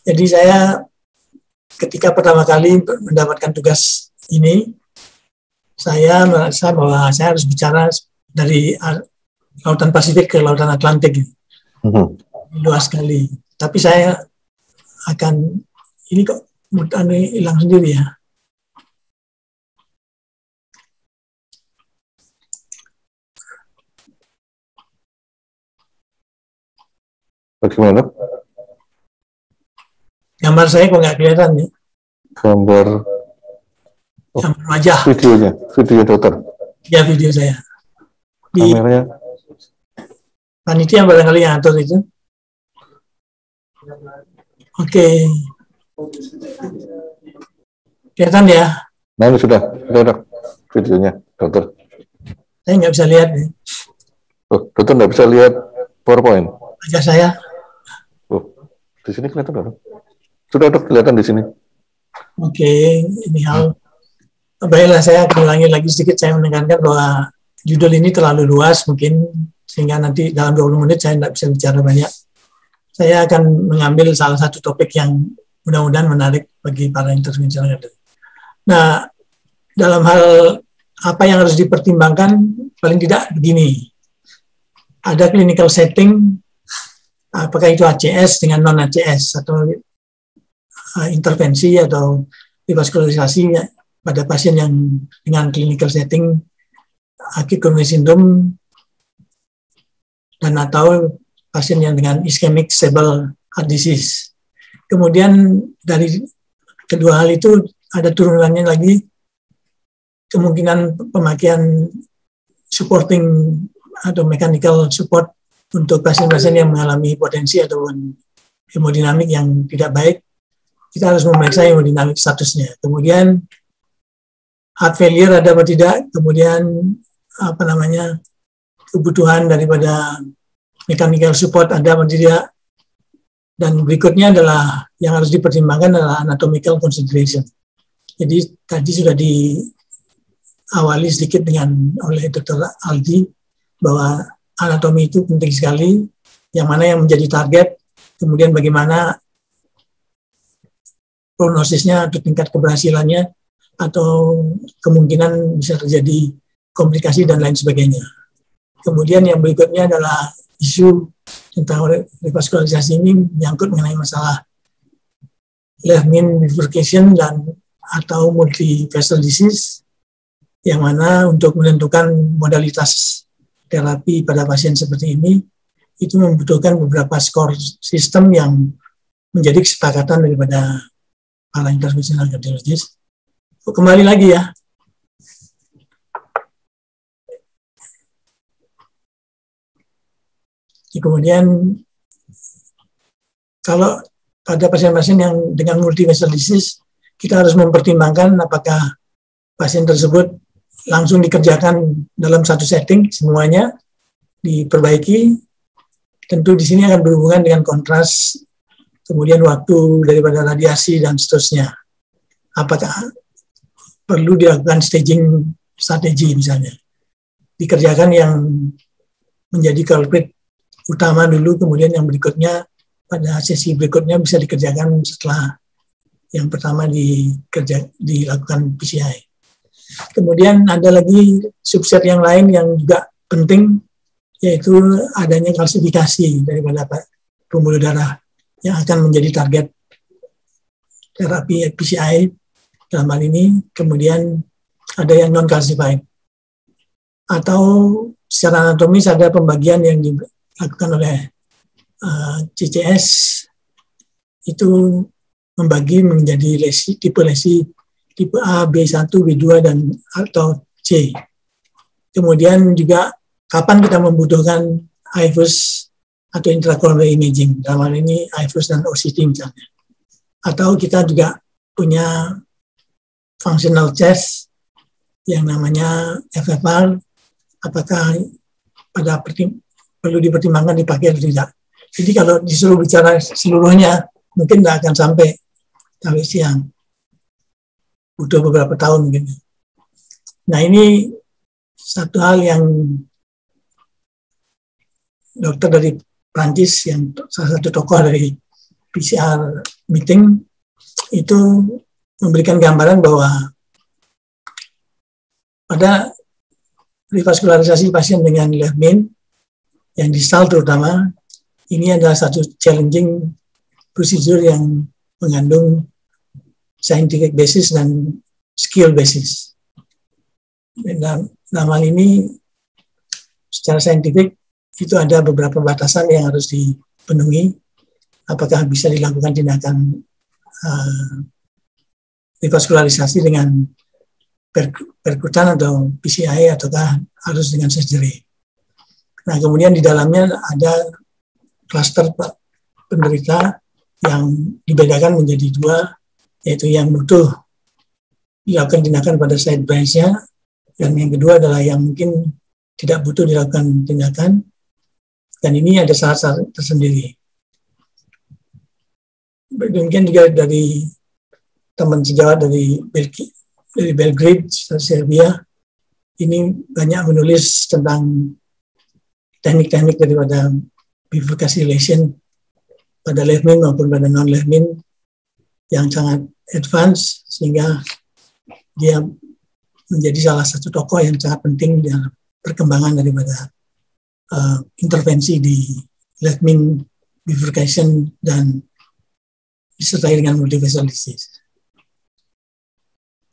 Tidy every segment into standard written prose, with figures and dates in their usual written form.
Jadi saya ketika pertama kali mendapatkan tugas ini, saya merasa bahwa saya harus bicara dari Lautan Pasifik ke Lautan Atlantik. Luas sekali. Tapi saya akan, ini kok hilang sendiri ya. Bagaimana? Gambar saya kok nggak kelihatan nih. Gambar wajah. Video dokter. Ya, video saya. Di kameranya. Panitia barangkali yang atur itu. Oke. Kelihatan ya? Nah, ini sudah videonya, dokter. Saya nggak bisa lihat nih. Oh, dokter nggak bisa lihat PowerPoint? Wajah saya. Oh, di sini kelihatan, dok. Sudah, dok, kelihatan di sini. Oke, ini hal. Baiklah, saya akan ulangi lagi sedikit. Saya menekankan bahwa judul ini terlalu luas mungkin, sehingga nanti dalam 20 menit saya tidak bisa bicara banyak. Saya akan mengambil salah satu topik yang mudah-mudahan menarik bagi para intervensional. Nah, dalam hal apa yang harus dipertimbangkan, paling tidak begini. Ada clinical setting, apakah itu ACS dengan non-ACS, atau intervensi atau revaskularisasi pada pasien yang dengan clinical setting acute coronary syndrome dan atau pasien yang dengan ischemic stable heart disease. Kemudian dari kedua hal itu ada turunannya lagi kemungkinan pemakaian supporting atau mechanical support untuk pasien-pasien yang mengalami hipotensi ataupun hemodinamik yang tidak baik. Kita harus memeriksa hemodinamik statusnya. Kemudian heart failure ada atau tidak, kemudian kebutuhan daripada mechanical support ada atau tidak, dan berikutnya adalah yang harus dipertimbangkan adalah anatomical consideration. Jadi tadi sudah diawali sedikit oleh Dr. Aldi bahwa anatomi itu penting sekali, yang mana yang menjadi target, kemudian bagaimana prognosisnya atau tingkat keberhasilannya, atau kemungkinan bisa terjadi komplikasi dan lain sebagainya. Kemudian yang berikutnya adalah isu tentang revaskularisasi ini menyangkut mengenai masalah left main bifurcation dan atau multi vessel disease, yang mana untuk menentukan modalitas terapi pada pasien seperti ini itu membutuhkan beberapa skor sistem yang menjadi kesepakatan daripada para interventional cardiologist. Kembali lagi ya. Kemudian kalau pada pasien-pasien yang dengan multi-vessel disease, kita harus mempertimbangkan apakah pasien tersebut langsung dikerjakan dalam satu setting, semuanya diperbaiki. Tentu di sini akan berhubungan dengan kontras, kemudian waktu daripada radiasi dan seterusnya. Apakah perlu dilakukan staging strategi misalnya, dikerjakan yang menjadi culprit utama dulu, kemudian yang berikutnya pada sesi berikutnya bisa dikerjakan setelah yang pertama dilakukan PCI. Kemudian ada lagi subset yang lain yang juga penting, yaitu adanya kalsifikasi daripada pembuluh darah yang akan menjadi target terapi PCI dalam hal ini. Kemudian ada yang non-calcified. Atau secara anatomis ada pembagian yang dilakukan oleh CCS, itu membagi menjadi lesi tipe A, B1, B2, dan atau C. Kemudian juga kapan kita membutuhkan IFUS atau intracoronary imaging, dalam hal ini IFUS dan OCT misalnya. Atau kita juga punya functional test yang namanya FFR, apakah perlu dipertimbangkan dipakai atau tidak. Jadi kalau disuruh bicara seluruhnya, mungkin tidak akan sampai siang. Butuh beberapa tahun mungkin. Nah, ini satu hal yang dokter dari Prancis, yang salah satu tokoh dari PCR meeting itu memberikan gambaran bahwa pada revaskularisasi pasien dengan left main yang distal terutama, ini adalah satu challenging prosedur yang mengandung scientific basis dan skill basis. Dalam hal ini secara saintifik itu ada beberapa batasan yang harus dipenuhi. Apakah bisa dilakukan tindakan revaskularisasi dengan perkutan atau PCI ataukah harus dengan surgery. Nah, kemudian di dalamnya ada klaster penderita yang dibedakan menjadi dua, yaitu yang butuh dilakukan tindakan pada side branch-nya, dan yang kedua adalah yang mungkin tidak butuh dilakukan tindakan, dan ini ada syarat-syarat tersendiri. Demikian juga dari teman sejawat dari Belgrade, Serbia, ini banyak menulis tentang teknik-teknik daripada bifurkasi lesion pada left main maupun pada non left main yang sangat advance, sehingga dia menjadi salah satu tokoh yang sangat penting dalam perkembangan daripada intervensi di left main bifurcation dan disertai dengan multivessel disease.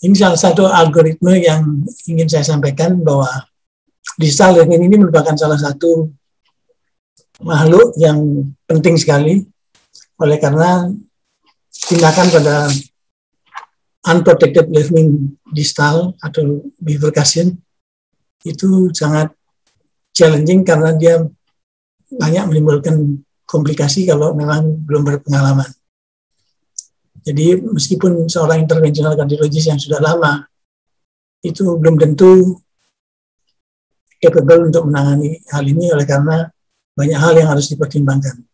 Ini salah satu algoritma yang ingin saya sampaikan, bahwa distal left main ini merupakan salah satu makhluk yang penting sekali, oleh karena tindakan pada unprotected left main distal atau bifurcation itu sangat challenging karena dia banyak menimbulkan komplikasi kalau memang belum berpengalaman. Jadi meskipun seorang interventional kardiologis yang sudah lama itu belum tentu capable untuk menangani hal ini, oleh karena banyak hal yang harus dipertimbangkan.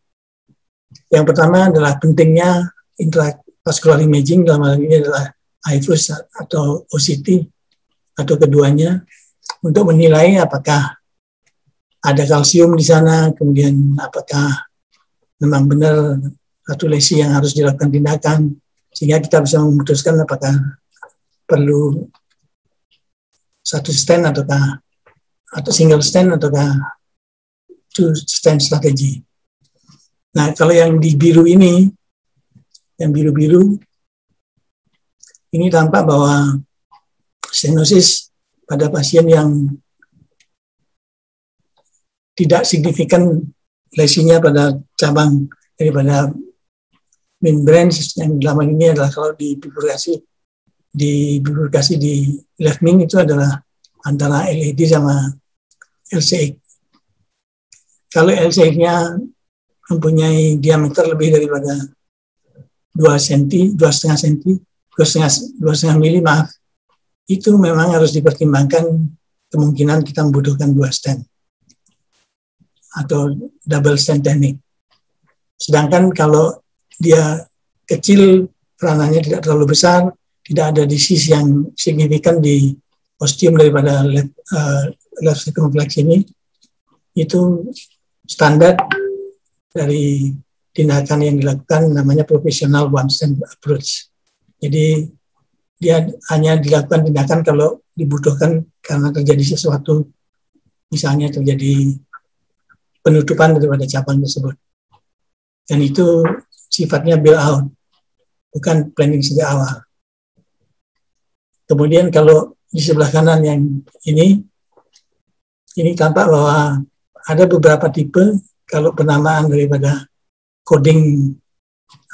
Yang pertama adalah pentingnya intravascular imaging, dalam hal ini adalah IFUS atau OCT atau keduanya, untuk menilai apakah ada kalsium di sana, kemudian apakah memang benar satu lesi yang harus dilakukan tindakan, sehingga kita bisa memutuskan apakah perlu satu stent atau single stent ataukah two stent strategi. Nah, kalau yang di biru ini, yang biru-biru ini tampak bahwa stenosis pada pasien yang tidak signifikan lesinya pada cabang daripada main branch, yang dalam ini adalah kalau di bifurkasi di left main itu adalah antara LAD sama LCX. Kalau LCX-nya mempunyai diameter lebih daripada 2,5 mili, itu memang harus dipertimbangkan kemungkinan kita membutuhkan 2 stent atau double stent teknik. Sedangkan kalau dia kecil, peranannya tidak terlalu besar, tidak ada disease yang signifikan di ostium daripada left circumflex ini, itu standar dari tindakan yang dilakukan namanya professional one stent approach. Jadi dia hanya dilakukan tindakan kalau dibutuhkan karena terjadi sesuatu, misalnya terjadi penutupan daripada cabang tersebut. Dan itu sifatnya bail out, bukan planning sejak awal. Kemudian kalau di sebelah kanan yang ini tampak bahwa ada beberapa tipe. Kalau penamaan daripada coding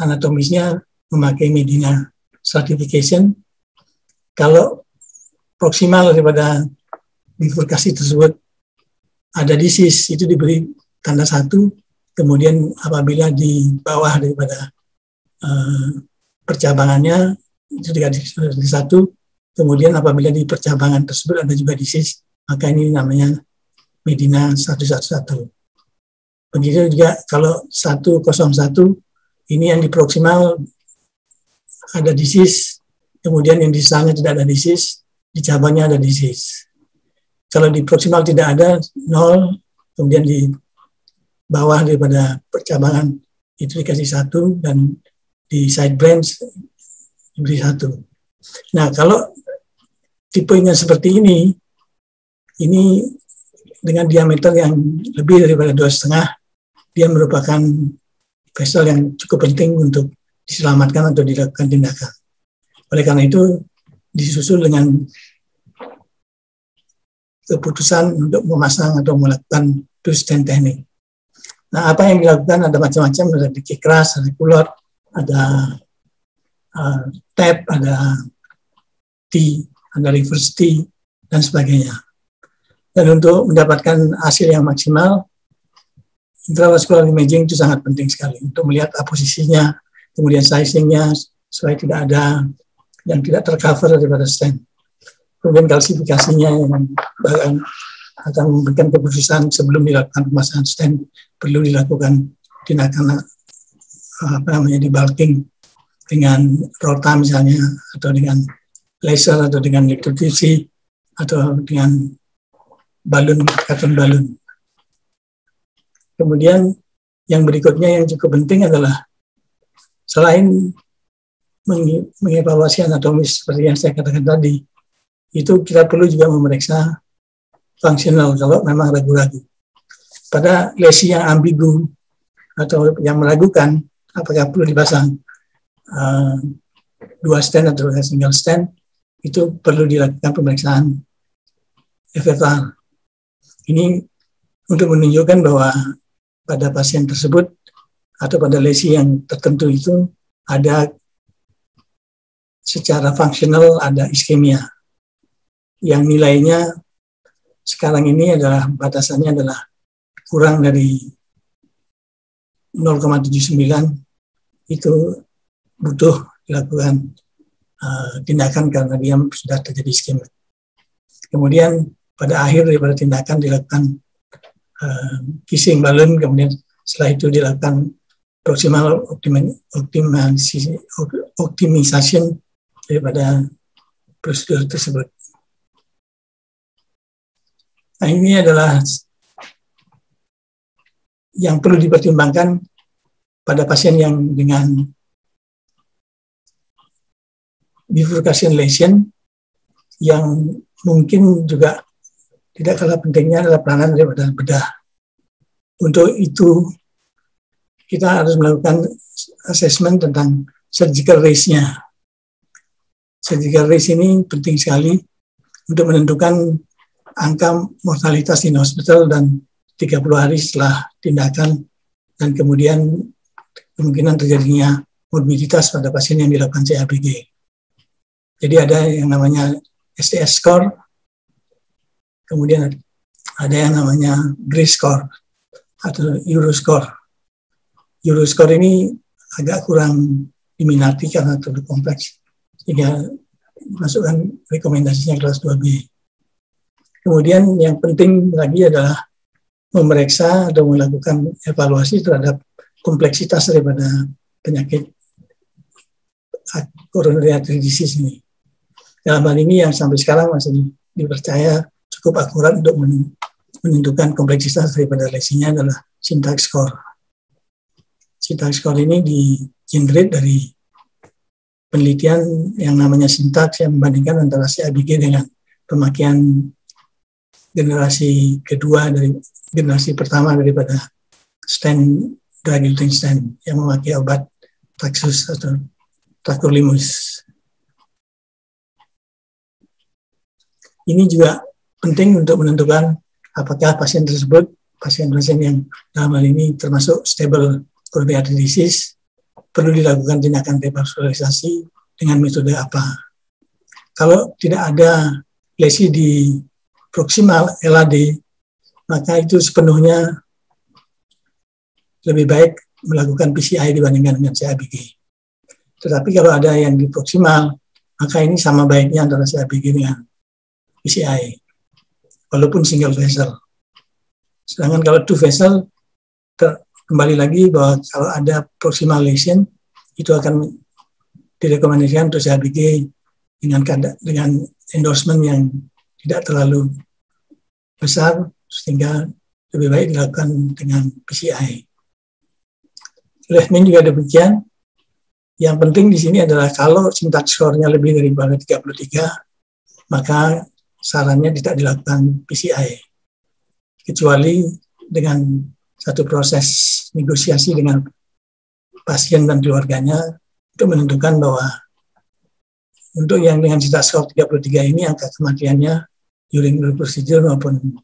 anatomisnya memakai Medina stratification, kalau proksimal daripada bifurkasi tersebut ada disease, itu diberi tanda 1, kemudian apabila di bawah daripada percabangannya itu dikasih 1, kemudian apabila di percabangan tersebut ada juga disease, maka ini namanya Medina 111. Begitu juga kalau 101, ini yang di proksimal ada disease, kemudian yang di sana tidak ada disease, di cabangnya ada disease. Kalau di proksimal tidak ada, 0, kemudian di bawah daripada percabangan itu dikasih 1, dan di side branch diberi 1. Nah, kalau tipenya seperti ini dengan diameter yang lebih daripada 2,5, dia merupakan vessel yang cukup penting untuk diselamatkan atau dilakukan tindakan. Oleh karena itu, disusul dengan keputusan untuk memasang atau melakukan two-stand teknik. Nah, apa yang dilakukan ada macam-macam, ada diki keras, ada kulot, ada tap, ada T, ada reverse T, dan sebagainya. Dan untuk mendapatkan hasil yang maksimal, intravascular imaging itu sangat penting sekali untuk melihat posisinya, kemudian sizingnya, supaya tidak ada yang tidak tercover daripada stent. Kemudian kalsifikasinya yang bahkan akan memberikan keputusan sebelum dilakukan pemasangan stent, perlu dilakukan tindakan debulking dengan rota misalnya, atau dengan laser, atau dengan elektrofisi, atau dengan karton balon. Kemudian yang berikutnya yang cukup penting adalah selain mengevaluasi anatomis seperti yang saya katakan tadi, itu kita perlu juga memeriksa fungsional kalau memang ragu-ragu. Pada lesi yang ambigu atau yang meragukan apakah perlu dipasang 2 stent atau single stent, itu perlu dilakukan pemeriksaan FFR. Ini untuk menunjukkan bahwa pada pasien tersebut atau pada lesi yang tertentu itu ada secara fungsional ada iskemia yang nilainya sekarang ini adalah batasannya adalah kurang dari 0,79, itu butuh dilakukan tindakan karena dia sudah terjadi iskemia. Kemudian pada akhir daripada tindakan dilakukan kissing balloon, kemudian setelah itu dilakukan proximal optimization daripada prosedur tersebut. Nah, ini adalah yang perlu dipertimbangkan pada pasien yang dengan bifurcation lesion, yang mungkin juga tidak kalah pentingnya adalah peranan daripada bedah. Untuk itu, kita harus melakukan assessment tentang surgical risk-nya. Surgical risk ini penting sekali untuk menentukan angka mortalitas in hospital dan 30 hari setelah tindakan, dan kemudian kemungkinan terjadinya morbiditas pada pasien yang dilakukan CABG. Jadi ada yang namanya STS score, kemudian ada yang namanya GRACE score atau Euroscore. Euroscore ini agak kurang diminati karena terlalu kompleks, sehingga masukkan rekomendasinya kelas 2B. Kemudian yang penting lagi adalah memeriksa atau melakukan evaluasi terhadap kompleksitas daripada penyakit coronary artery disease ini. Dalam hal ini yang sampai sekarang masih dipercaya cukup akurat untuk menentukan kompleksitas daripada lesinya adalah syntax score. Syntax score ini di-generate dari penelitian yang namanya syntax yang membandingkan antara CABG dengan pemakaian generasi kedua dari generasi pertama daripada stent, drug-eluting stent yang memakai obat Taxus atau tacrolimus. Ini juga penting untuk menentukan apakah pasien tersebut, pasien-pasien yang dalam hal ini termasuk stable coronary artery disease, perlu dilakukan tindakan revaskularisasi dengan metode apa. Kalau tidak ada lesi di proximal LAD, maka itu sepenuhnya lebih baik melakukan PCI dibandingkan dengan CABG. Tetapi kalau ada yang di proximal, maka ini sama baiknya antara CABG dengan PCI, walaupun single vessel. Sedangkan kalau two vessel, kembali lagi bahwa kalau ada proximal lesion, itu akan direkomendasikan untuk CABG dengan endorsement yang tidak terlalu besar, sehingga lebih baik dilakukan dengan PCI. left main juga demikian. Yang penting di sini adalah kalau syntax score-nya lebih daripada 33, maka sarannya tidak dilakukan PCI. Kecuali dengan satu proses negosiasi dengan pasien dan keluarganya untuk menentukan bahwa untuk yang dengan syntax score 33 ini angka kematiannya during the procedure maupun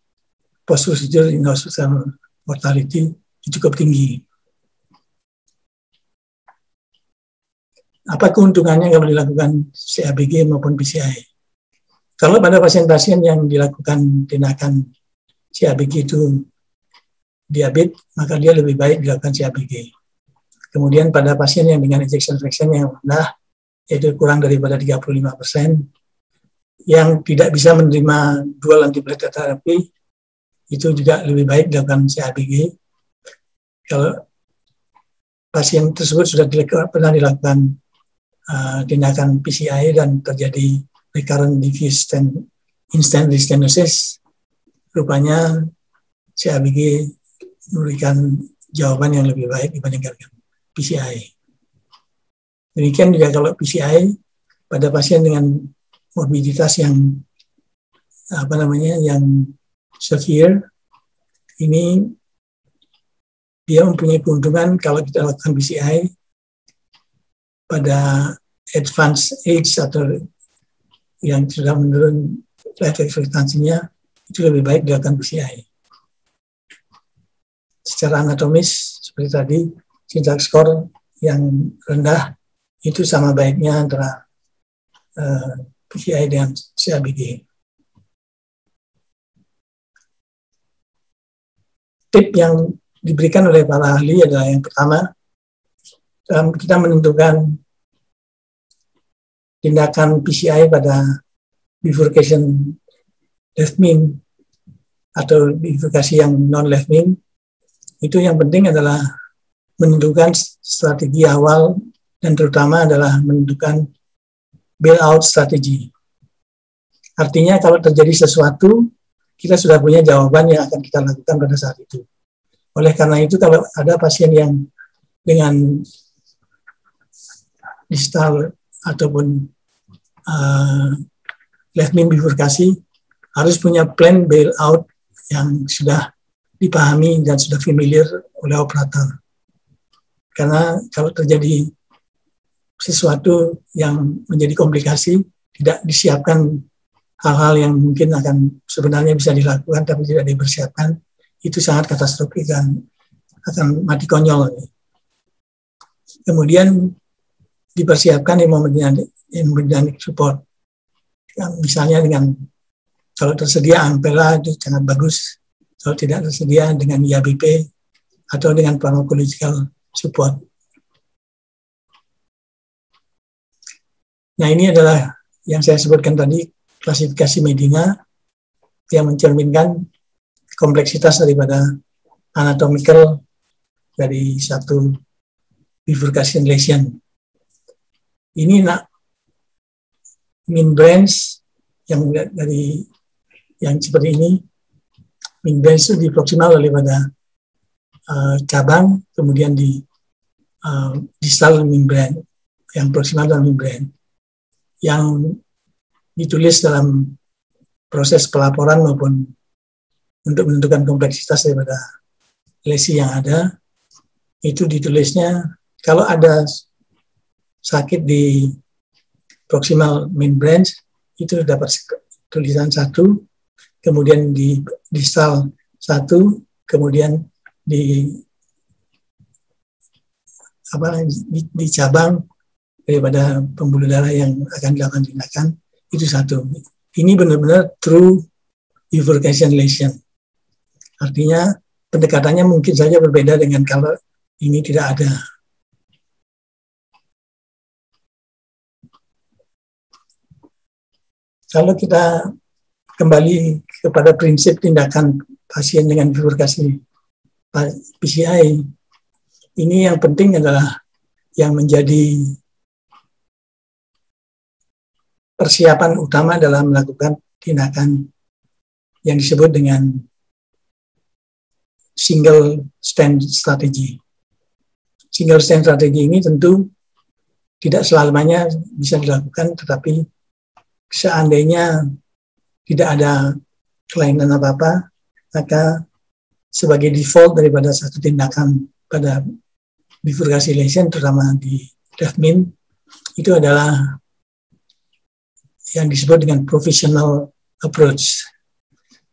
post procedure in hospital mortality cukup tinggi. Apa keuntungannya kalau dilakukan CABG maupun PCI? Kalau pada pasien-pasien yang dilakukan tindakan CABG itu diabetes, maka dia lebih baik dilakukan CABG. Kemudian pada pasien yang dengan ejection fraction yang rendah, yaitu kurang daripada 35%, yang tidak bisa menerima dual antiplatelet terapi, itu juga lebih baik dilakukan CABG. Kalau pasien tersebut sudah pernah dilakukan tindakan PCI dan terjadi recurrent diffuse instant restenosis, rupanya CABG memberikan jawaban yang lebih baik dibandingkan PCI. Demikian juga kalau PCI pada pasien dengan morbiditas yang yang severe, ini dia mempunyai keuntungan kalau kita lakukan PCI pada advanced age atau yang sudah menurun life expectancy-nya, itu lebih baik dilakukan PCI. Secara anatomis, seperti tadi, syntax score yang rendah itu sama baiknya antara PCI dengan CABG. Tip yang diberikan oleh para ahli adalah yang pertama, kita menentukan tindakan PCI pada bifurcation left main atau bifurkasi yang non left main, itu yang penting adalah menentukan strategi awal dan terutama adalah menentukan bailout strategi. Artinya kalau terjadi sesuatu, kita sudah punya jawaban yang akan kita lakukan pada saat itu. Oleh karena itu kalau ada pasien yang dengan distal ataupun left main bifurkasi, harus punya plan bailout yang sudah dipahami dan sudah familiar oleh operator. Karena kalau terjadi sesuatu yang menjadi komplikasi, tidak disiapkan hal-hal yang mungkin sebenarnya bisa dilakukan tapi tidak dipersiapkan, itu sangat katastrofik dan akan mati konyol. Kemudian dipersiapkan hemodynamic support. Misalnya kalau tersedia Ampela itu sangat bagus, kalau tidak tersedia dengan IABP atau dengan pharmacological support. Nah, ini adalah yang saya sebutkan tadi, klasifikasi Medina yang mencerminkan kompleksitas daripada anatomical dari satu bifurcation lesion. Ini main branch yang seperti ini, main branch itu di proximal daripada cabang, kemudian di distal main branch, yang proximal dan main branch, yang ditulis dalam proses pelaporan maupun untuk menentukan kompleksitas daripada lesi yang ada, itu ditulisnya kalau ada sakit di proximal main branch itu dapat tulisan 1, kemudian di distal 1, kemudian di cabang daripada pembuluh darah yang akan dilakukan tindakan itu 1. Ini benar-benar true bifurcation lesion. Artinya pendekatannya mungkin saja berbeda dengan kalau ini tidak ada. Kalau kita kembali kepada prinsip tindakan pasien dengan bifurkasi PCI, ini yang penting adalah yang menjadi persiapan utama dalam melakukan tindakan yang disebut dengan single stand strategy. single stent strategi ini tentu tidak selamanya bisa dilakukan, tetapi seandainya tidak ada kelainan apa-apa, maka sebagai default daripada satu tindakan pada bifurkasi lesion, terutama di left min, itu adalah yang disebut dengan provisional approach.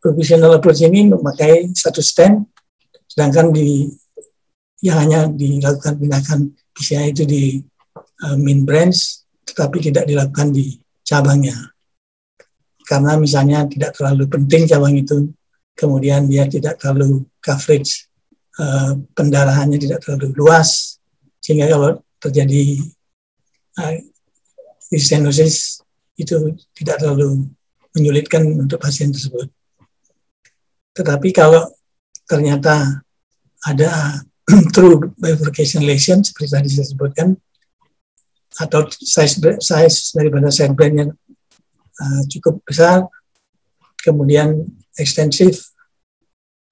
Provisional approach ini memakai satu stent, sedangkan yang hanya dilakukan tindakan PCI itu di main branch, tetapi tidak dilakukan di cabangnya. Karena misalnya tidak terlalu penting cabang itu, kemudian dia tidak terlalu coverage, pendarahannya tidak terlalu luas, sehingga kalau terjadi stenosis itu tidak terlalu menyulitkan untuk pasien tersebut. Tetapi kalau ternyata ada true bifurcation lesion seperti tadi saya sebutkan, atau size daripada side brain-nya cukup besar, kemudian ekstensif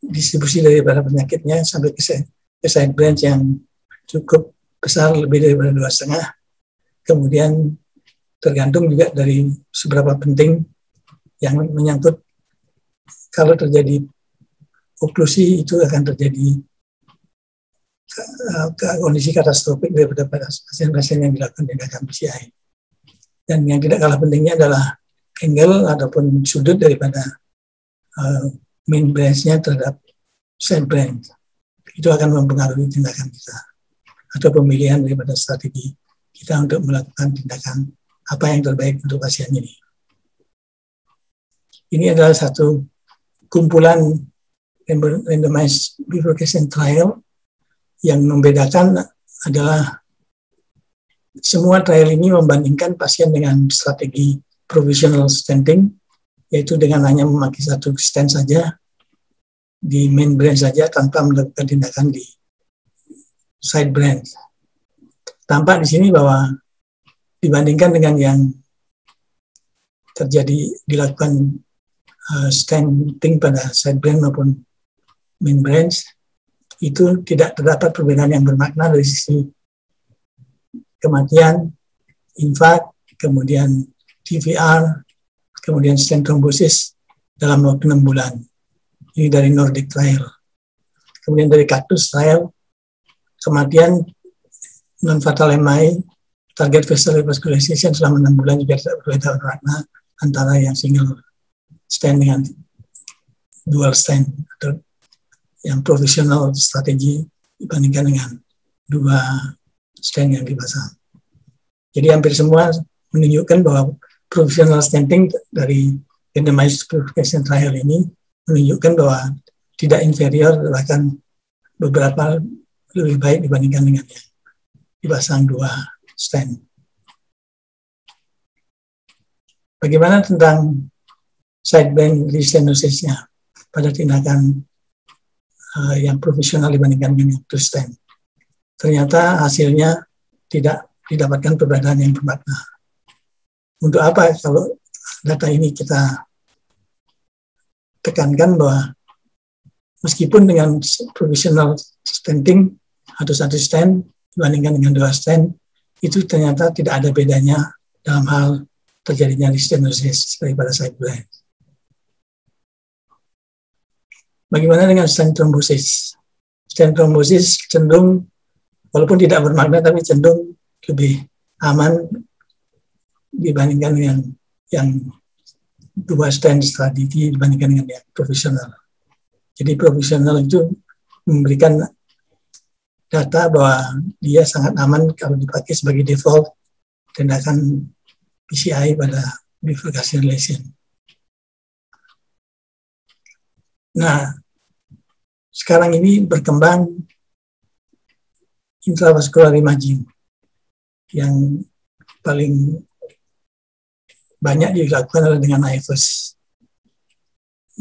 distribusi daripada penyakitnya sampai ke side branch yang cukup besar, lebih daripada 2,5, kemudian tergantung juga dari seberapa penting yang menyangkut. Kalau terjadi oklusi, itu akan terjadi kondisi katastrofik daripada pasien-pasien yang dilakukan tindakan PCI. Dan yang tidak kalah pentingnya adalah angle ataupun sudut daripada main branch-nya terhadap side branch. Itu akan mempengaruhi tindakan kita atau pemilihan daripada strategi kita untuk melakukan tindakan apa yang terbaik untuk pasien ini. Ini adalah satu kumpulan randomized bifurcation trial. Yang membedakan adalah semua trial ini membandingkan pasien dengan strategi provisional stenting, yaitu dengan hanya memakai satu stent saja di main branch saja tanpa melakukan tindakan di side branch. Tampak di sini bahwa dibandingkan dengan yang dilakukan stenting pada side branch maupun main branch, itu tidak terdapat perbedaan yang bermakna dari sisi kematian, infak, kemudian TVR, kemudian stent thrombosis dalam waktu 6 bulan. Ini dari Nordic Trial. Kemudian dari Cactus Trial, kematian non-fatal MI, target vessel revascularization selama 6 bulan juga tidak berbeda bermakna antara yang single stent dengan dual stent atau yang provisional strategi dibandingkan dengan 2 stent yang dipasang. Jadi hampir semua menunjukkan bahwa provisional stenting dari randomized bifurcation trial ini menunjukkan bahwa tidak inferior, bahkan beberapa lebih baik dibandingkan dengan yang dipasang 2 stent. Bagaimana tentang side branch restenosisnya pada tindakan yang profesional dibandingkan dengan two stent? Ternyata hasilnya tidak didapatkan perbedaan yang bermakna. Untuk apa kalau data ini kita tekankan bahwa meskipun dengan provisional stenting atau satu stent dibandingkan dengan 2 stent, itu ternyata tidak ada bedanya dalam hal terjadinya stenosis daripada side branch. Bagaimana dengan stent thrombosis? Stent thrombosis cenderung, walaupun tidak bermakna, tapi cenderung lebih aman dibandingkan dengan yang 2 stent strategi dibandingkan dengan yang profesional. Jadi profesional itu memberikan data bahwa dia sangat aman kalau dipakai sebagai default tindakan PCI pada bifurcation lesion. Nah, sekarang ini berkembang intravascular imaging yang paling banyak dilakukan adalah dengan IFUS.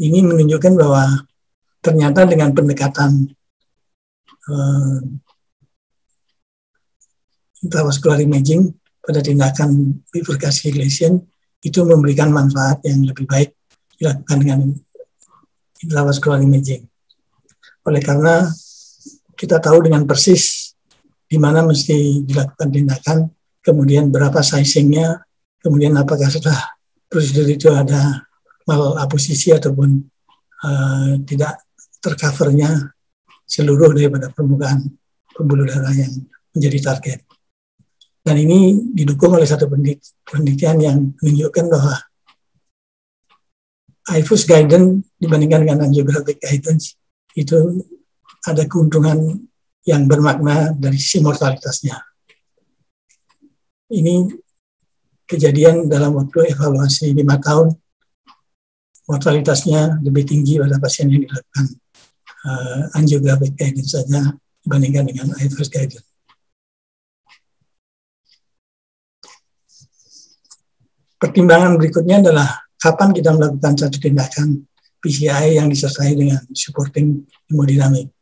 Ini menunjukkan bahwa ternyata dengan pendekatan intravascular imaging pada tindakan bifurkasi lesion itu memberikan manfaat yang lebih baik dilakukan dengan intravascular imaging. Oleh karena kita tahu dengan persis di mana mesti dilakukan tindakan, kemudian berapa sizingnya, kemudian apakah setelah prosedur itu ada malaposisi ataupun tidak tercovernya seluruh daripada permukaan pembuluh darah yang menjadi target. Dan ini didukung oleh satu penelitian yang menunjukkan bahwa IFUS guidance dibandingkan dengan angiographic guidance itu ada keuntungan yang bermakna dari sisi mortalitasnya. Ini kejadian dalam waktu evaluasi 5 tahun, mortalitasnya lebih tinggi pada pasien yang dilakukan angiographic guidance saja dibandingkan dengan IFUS guidance. Pertimbangan berikutnya adalah kapan kita melakukan satu tindakan PCI yang disertai dengan supporting hemodinamik.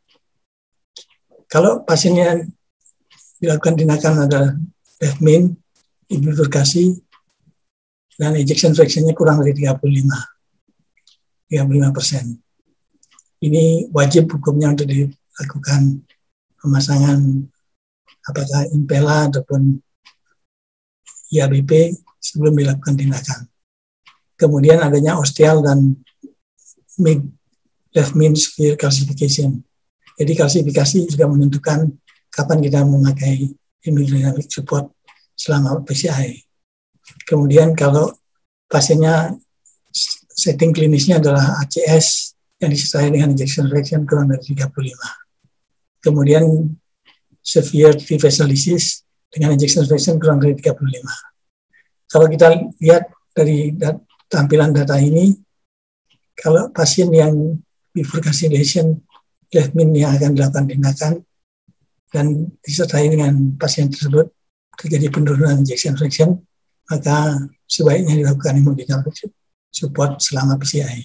Kalau pasiennya dilakukan tindakan adalah left main, bifurkasi, dan ejection fraction-nya kurang dari 35%. Ini wajib hukumnya untuk dilakukan pemasangan apakah Impella ataupun IABP sebelum dilakukan tindakan. Kemudian adanya ostial dan left main sphere calcification. Jadi kalsifikasi juga menentukan kapan kita memakai hemodynamic support selama PCI. Kemudian kalau pasiennya setting klinisnya adalah ACS yang disertai dengan ejection fraction kurang dari 35. Kemudian severe vessel disease dengan ejection fraction kurang dari 35. Kalau kita lihat dari tampilan data ini, kalau pasien yang bifurkasi lesion left main yang akan dilakukan tindakan dan disertai dengan pasien tersebut terjadi penurunan ejection fraction, maka sebaiknya dilakukan hemodynamic support selama PCI.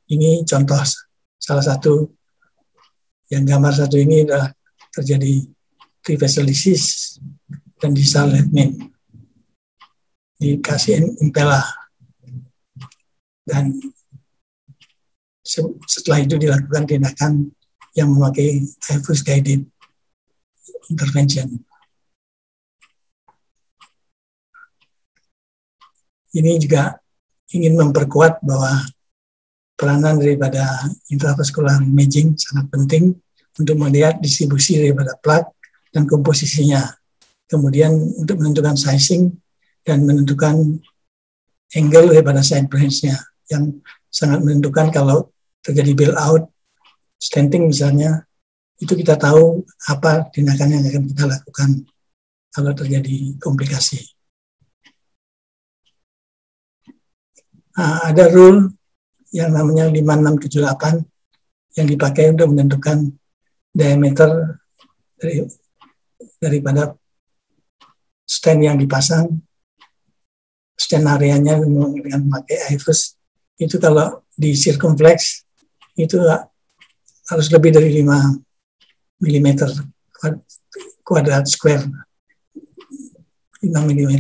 Ini contoh salah satu yang gambar satu ini adalah terjadi vessel disease dan distal left main. Dikasih Impella. Dan setelah itu dilakukan tindakan yang memakai IFUS guided intervention. Ini juga ingin memperkuat bahwa peranan daripada intravascular imaging sangat penting untuk melihat distribusi daripada plak dan komposisinya. Kemudian untuk menentukan sizing dan menentukan angle daripada side branch-nya yang sangat menentukan kalau terjadi bail out, stenting misalnya, itu kita tahu apa tindakan yang akan kita lakukan kalau terjadi komplikasi. Nah, ada rule yang namanya 5678 yang dipakai untuk menentukan diameter daripada stent yang dipasang, stent areanya dengan memakai IFUS, itu kalau di circumflex itu harus lebih dari 5 mm kuadrat square, 5 mm.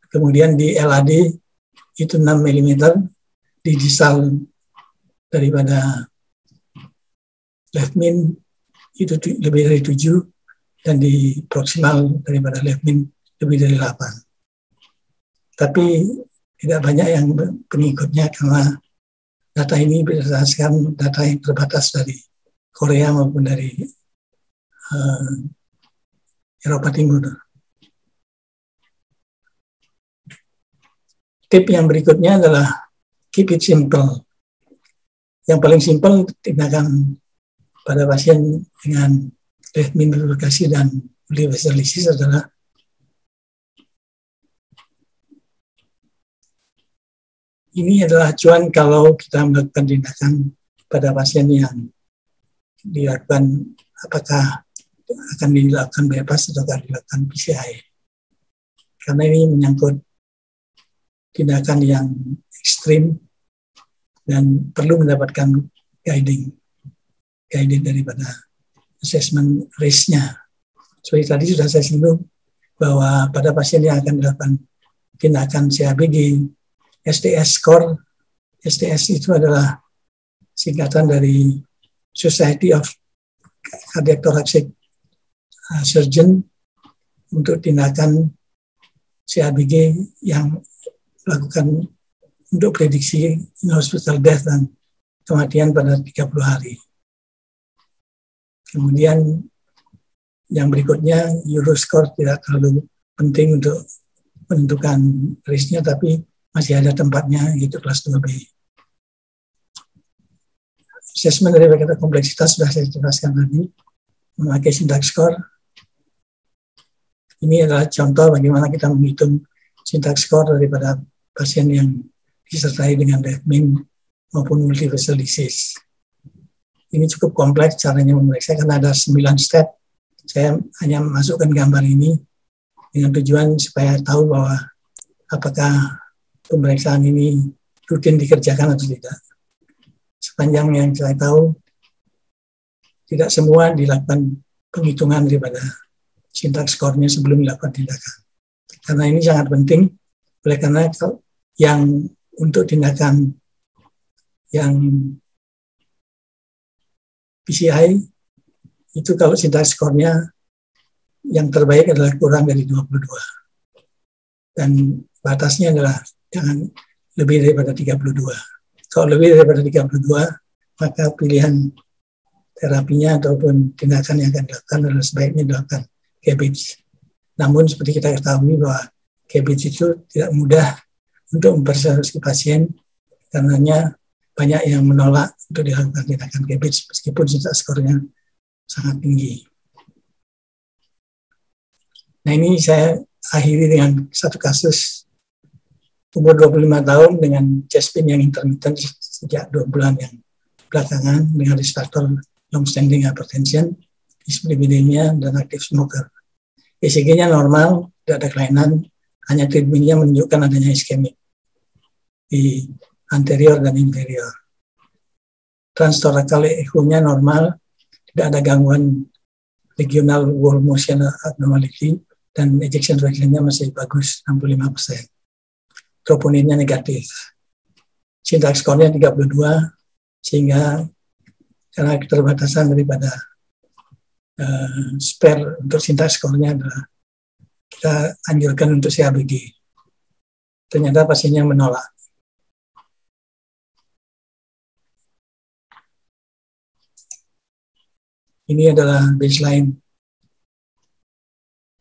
Kemudian di LAD itu 6 mm, di distal daripada left main itu lebih dari 7, dan di proximal daripada left main lebih dari 8. Tapi tidak banyak yang pengikutnya karena data ini berdasarkan data yang terbatas dari Korea maupun dari Eropa Timur. Tip yang berikutnya adalah keep it simple. Yang paling simpel tindakan pada pasien dengan left main bifurkasi dan vessel disease adalah ini adalah acuan kalau kita melakukan tindakan pada pasien yang dilakukan apakah akan dilakukan bypass atau akan dilakukan PCI. Karena ini menyangkut tindakan yang ekstrim dan perlu mendapatkan guiding daripada assessment risk-nya. Seperti tadi sudah saya singgung bahwa pada pasien yang akan dilakukan tindakan CABG, STS score, STS itu adalah singkatan dari Society of Cardiac Thoracic Surgeon untuk tindakan CABG yang melakukan untuk prediksi in-hospital death dan kematian pada 30 hari. Kemudian yang berikutnya, Euroscore tidak terlalu penting untuk menentukan risknya, tapi masih ada tempatnya, yaitu kelas 2B. Assessment dari faktor kompleksitas sudah saya jelaskan tadi, memakai syntax score. Ini adalah contoh bagaimana kita menghitung syntax score daripada pasien yang disertai dengan deafness maupun multivessel disease. Ini cukup kompleks caranya memeriksa karena ada 9 step. Saya hanya masukkan gambar ini dengan tujuan supaya tahu bahwa apakah pemeriksaan ini rutin dikerjakan atau tidak. Sepanjang yang saya tahu, tidak semua dilakukan penghitungan daripada syntax score-nya sebelum dilakukan tindakan. Karena ini sangat penting, oleh karena yang untuk tindakan yang PCI, itu kalau syntax score-nya yang terbaik adalah kurang dari 22. Dan batasnya adalah jangan lebih daripada 32. Kalau lebih daripada 32, maka pilihan terapinya ataupun tindakan yang akan dilakukan adalah sebaiknya dilakukan CABG. Namun seperti kita ketahui bahwa CABG itu tidak mudah untuk mempersiapkan pasien, karenanya banyak yang menolak untuk dilakukan tindakan CABG meskipun syntax score-nya sangat tinggi. Nah, ini saya akhiri dengan satu kasus umur 25 tahun dengan chest pain yang intermittent sejak 2 bulan yang belakangan dengan risk factor long-standing hypertension, dyslipidemia, dan active smoker. ECG-nya normal, tidak ada kelainan, hanya treatment-nya menunjukkan adanya iskemik di anterior dan inferior. Transtoracal echo-nya normal, tidak ada gangguan regional wall motion abnormality, dan ejection fraction-nya masih bagus, 65%. Troponinnya negatif. Syntax score-nya 32, sehingga karena keterbatasan daripada spare untuk syntax score-nya adalah kita anjurkan untuk CABG. Ternyata pasiennya menolak. Ini adalah baseline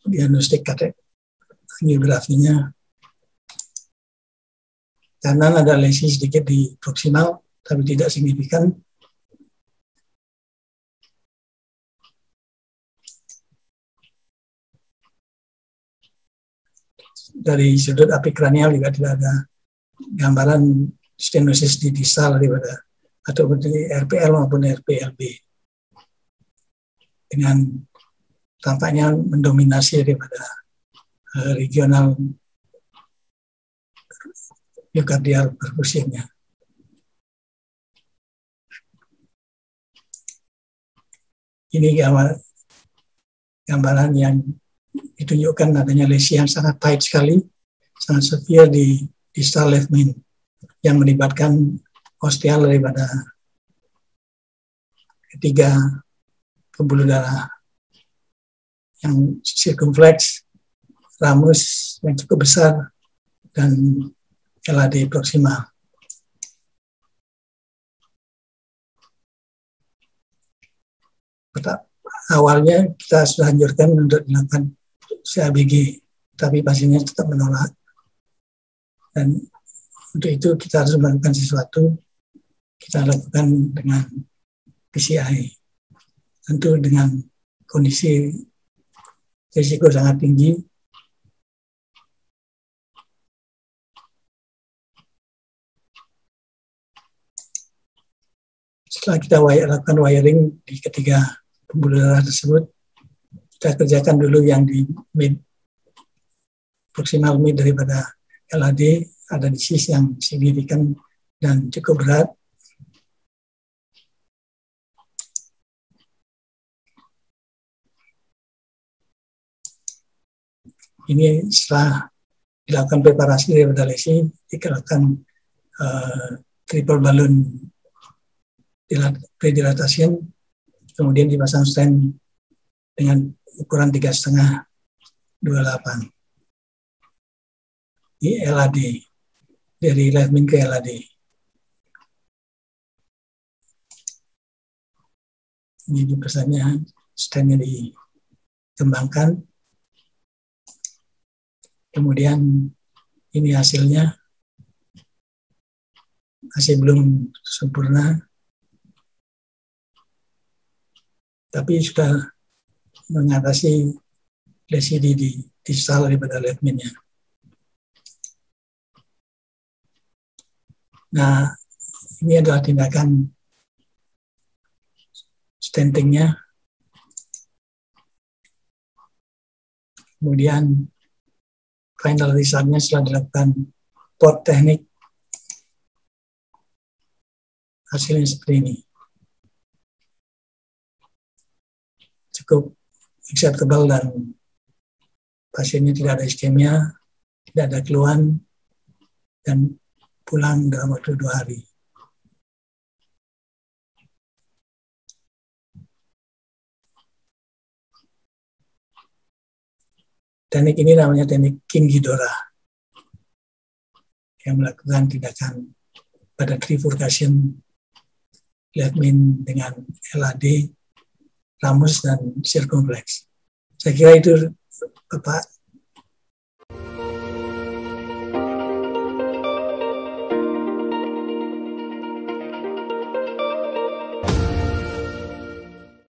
diagnostik angiografinya. Kanan ada lesi sedikit di proksimal, tapi tidak signifikan. Dari sudut apikranial juga tidak ada gambaran stenosis di distal daripada ataupun di RPL maupun RPLB. Dengan tampaknya mendominasi daripada regional myocardial perfusionnya. Ini gambaran yang ditunjukkan adanya lesi yang sangat tight sekali, sangat severe di distal left main yang melibatkan osteal daripada ketiga pembuluh darah yang circumflex, ramus yang cukup besar, dan LAD proksimal. Awalnya kita sudah anjurkan untuk dilakukan CABG, tapi pasiennya tetap menolak. Dan untuk itu kita harus melakukan sesuatu. Kita lakukan dengan PCI. Tentu dengan kondisi risiko sangat tinggi. Setelah kita lakukan wiring di ketiga pembuluh darah tersebut, kita kerjakan dulu yang di mid, proximal mid daripada LAD, ada disease yang signifikan dan cukup berat. Ini setelah dilakukan preparasi daripada lesi, dilakukan triple balloon predilatasi, kemudian dipasang stent dengan ukuran 3,5 28 di LAD, dari left main ke LAD. Ini pesannya, stentnya dikembangkan. Kemudian ini hasilnya, masih belum sempurna, tapi sudah mengatasi lesi di distal daripada left main-nya. Nah, ini adalah tindakan stentingnya. Kemudian final result-nya setelah dilakukan port teknik, hasilnya seperti ini. Cukup acceptable dan pasiennya tidak ada iskemia, tidak ada keluhan, dan pulang dalam waktu 2 hari. Teknik ini namanya teknik King Ghidorah, yang melakukan tindakan pada trifurcation left main dengan LAD, ramus, dan circumflex. Saya kira itu, Bapak,